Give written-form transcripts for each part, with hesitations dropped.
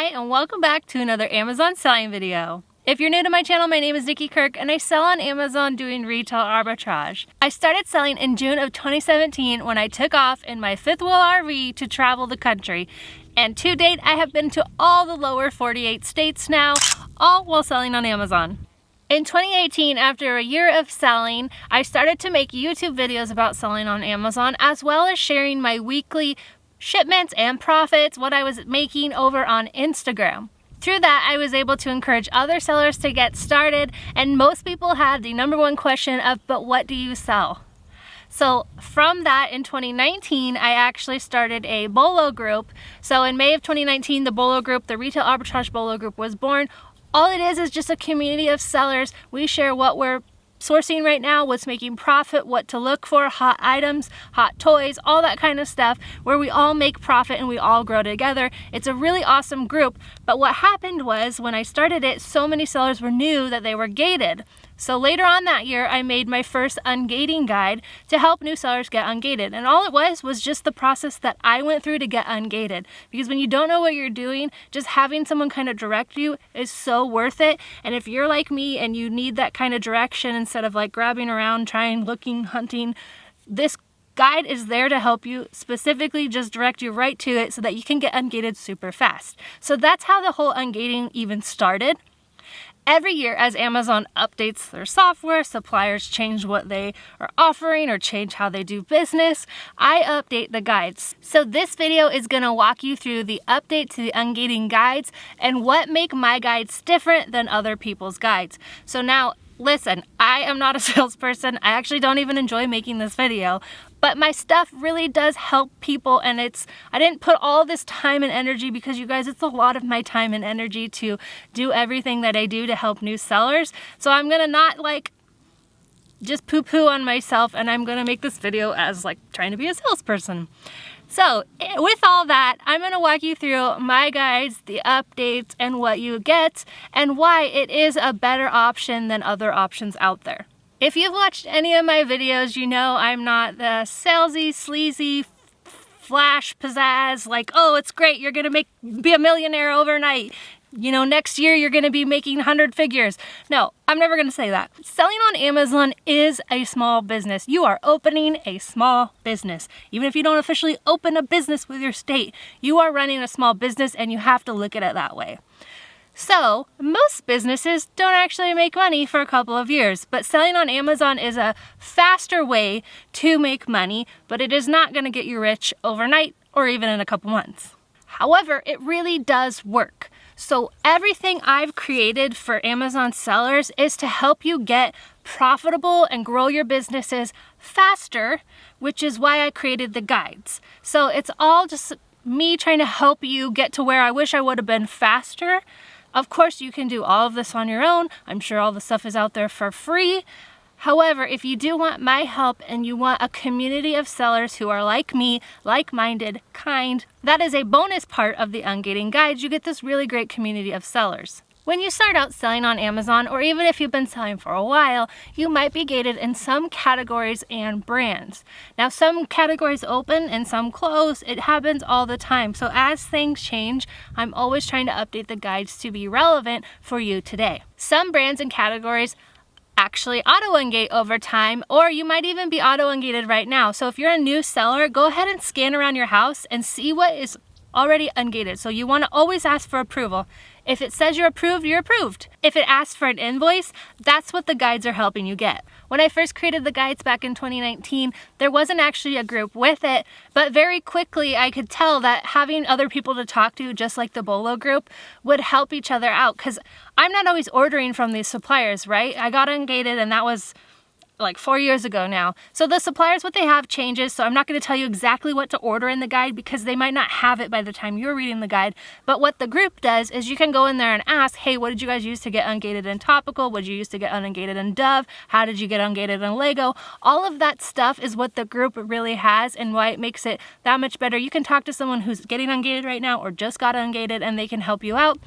Hi, and welcome back to another Amazon selling video. If you're new to my channel, my name is Nikki Kirk and I sell on Amazon doing retail arbitrage. I started selling in June of 2017 when I took off in my fifth wheel RV to travel the country. And to date, I have been to all the lower 48 states now, all while selling on Amazon. In 2018, after a year of selling, I started to make YouTube videos about selling on Amazon, as well as sharing my weekly shipments and profits, what I was making over on Instagram. Through that, I was able to encourage other sellers to get started, and most people had the number one question of, but what do you sell? So from that, in 2019, I actually started a Bolo group. So in May of 2019, the Bolo group, the Retail Arbitrage Bolo group, was born. All it is just a community of sellers. We share what we're sourcing right now, what's making profit, what to look for, hot items, hot toys, all that kind of stuff, where we all make profit and we all grow together. It's a really awesome group. But what happened was, when I started it, so many sellers were new that they were gated. So later on that year, I made my first ungating guide to help new sellers get ungated. And all it was just the process that I went through to get ungated. Because when you don't know what you're doing, just having someone kind of direct you is so worth it. And if you're like me and you need that kind of direction instead of like grabbing around, trying, looking, hunting, this guide is there to help you, specifically just direct you right to it so that you can get ungated super fast. So that's how the whole ungating even started. Every year, as Amazon updates their software, suppliers change what they are offering or change how they do business, I update the guides. So this video is going to walk you through the update to the ungating guides and what make my guides different than other people's guides. So now, listen, I am not a salesperson. I actually don't even enjoy making this video, but my stuff really does help people, and I didn't put all this time and energy, because you guys, it's a lot of my time and energy to do everything that I do to help new sellers. So I'm gonna not like just poo-poo on myself, and I'm gonna make this video as like trying to be a salesperson. So with all that, I'm going to walk you through my guides, the updates, and what you get, and why it is a better option than other options out there. If you've watched any of my videos, you know I'm not the salesy, sleazy, flash pizzazz, like, oh, it's great, you're going to be a millionaire overnight. You know, next year you're going to be making 100 figures. No, I'm never going to say that. Selling on Amazon is a small business. You are opening a small business. Even if you don't officially open a business with your state, you are running a small business, and you have to look at it that way. So most businesses don't actually make money for a couple of years, but selling on Amazon is a faster way to make money, but it is not going to get you rich overnight or even in a couple months. However, it really does work. So everything I've created for Amazon sellers is to help you get profitable and grow your businesses faster, which is why I created the guides. So it's all just me trying to help you get to where I wish I would have been faster. Of course, you can do all of this on your own. I'm sure all the stuff is out there for free. However, if you do want my help and you want a community of sellers who are like me, like-minded, kind, that is a bonus part of the Ungating Guides. You get this really great community of sellers. When you start out selling on Amazon, or even if you've been selling for a while, you might be gated in some categories and brands. Now, some categories open and some close. It happens all the time. So as things change, I'm always trying to update the guides to be relevant for you today. Some brands and categories actually auto-ungate over time, or you might even be auto-ungated right now. So if you're a new seller, go ahead and scan around your house and see what is already ungated. So you want to always ask for approval. If it says you're approved, you're approved. If it asks for an invoice, that's what the guides are helping you get. When I first created the guides back in 2019, there wasn't actually a group with it, but very quickly I could tell that having other people to talk to, just like the Bolo group, would help each other out, because I'm not always ordering from these suppliers, right? I got ungated, and that was like 4 years ago now. So the suppliers, what they have changes, so I'm not going to tell you exactly what to order in the guide, because they might not have it by the time you're reading the guide. But what the group does is you can go in there and ask, hey, what did you guys use to get ungated in Topical? What did you use to get ungated in Dove? How did you get ungated in Lego? All of that stuff is what the group really has, and why it makes it that much better. You can talk to someone who's getting ungated right now or just got ungated, and they can help you out,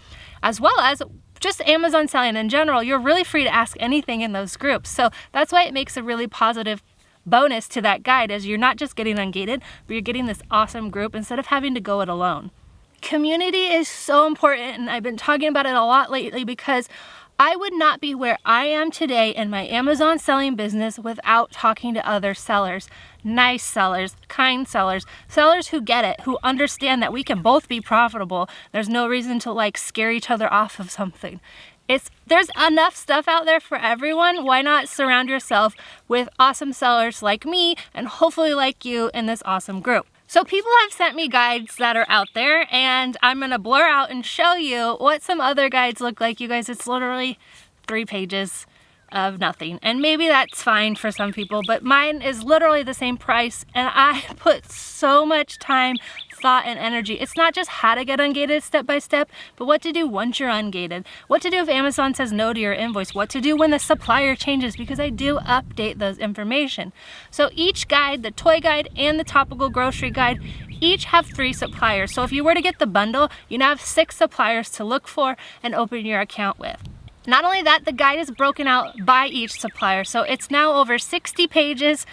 as well as just Amazon selling in general. You're really free to ask anything in those groups. So that's why it makes a really positive bonus to that guide, is you're not just getting ungated, but you're getting this awesome group instead of having to go it alone. Community is so important, and I've been talking about it a lot lately because I would not be where I am today in my Amazon selling business without talking to other sellers. Nice sellers, kind sellers, sellers who get it, who understand that we can both be profitable. There's no reason to like scare each other off of something. There's enough stuff out there for everyone. Why not surround yourself with awesome sellers like me and hopefully like you in this awesome group? So people have sent me guides that are out there, and I'm gonna blur out and show you what some other guides look like. You guys, it's literally 3 pages of nothing. And maybe that's fine for some people, but mine is literally the same price, and I put so much time, thought, and energy. It's not just how to get ungated step by step, but what to do once you're ungated. What to do if Amazon says no to your invoice. What to do when the supplier changes, because I do update those information. So each guide, the toy guide and the topical grocery guide, each have 3 suppliers. So if you were to get the bundle, you now have 6 suppliers to look for and open your account with. Not only that, the guide is broken out by each supplier. So it's now over 60 pages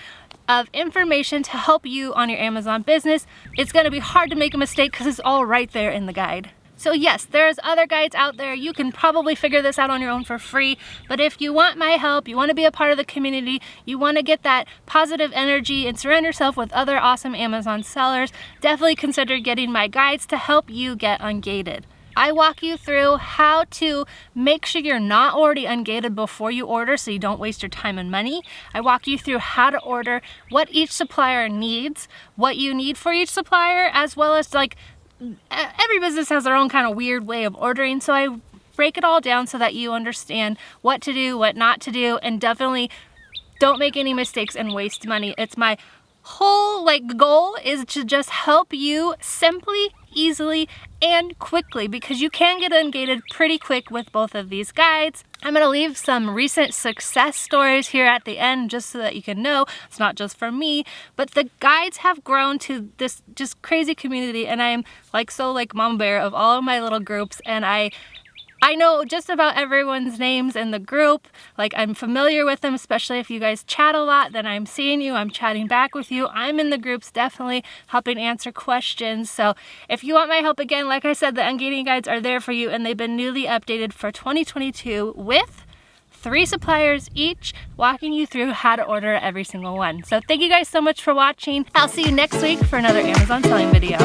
of information to help you on your Amazon business. It's gonna be hard to make a mistake because it's all right there in the guide. So yes, there's other guides out there. You can probably figure this out on your own for free. But if you want my help, you wanna be a part of the community, you wanna get that positive energy and surround yourself with other awesome Amazon sellers, definitely consider getting my guides to help you get ungated. I walk you through how to make sure you're not already ungated before you order so you don't waste your time and money. I walk you through how to order, what each supplier needs, what you need for each supplier, as well as like every business has their own kind of weird way of ordering. So I break it all down so that you understand what to do, what not to do, and definitely don't make any mistakes and waste money. It's my whole goal is to just help you simply, easily, and quickly, because you can get ungated pretty quick with both of these guides. I'm gonna leave some recent success stories here at the end just so that you can know it's not just for me, but the guides have grown to this just crazy community, and I am so mama bear of all of my little groups, and I know just about everyone's names in the group. I'm familiar with them, especially if you guys chat a lot, then I'm seeing you, I'm chatting back with you. I'm in the groups definitely helping answer questions. So if you want my help, again, like I said, the ungating guides are there for you, and they've been newly updated for 2022 with 3 suppliers each, walking you through how to order every single one. So thank you guys so much for watching. I'll see you next week for another Amazon selling video.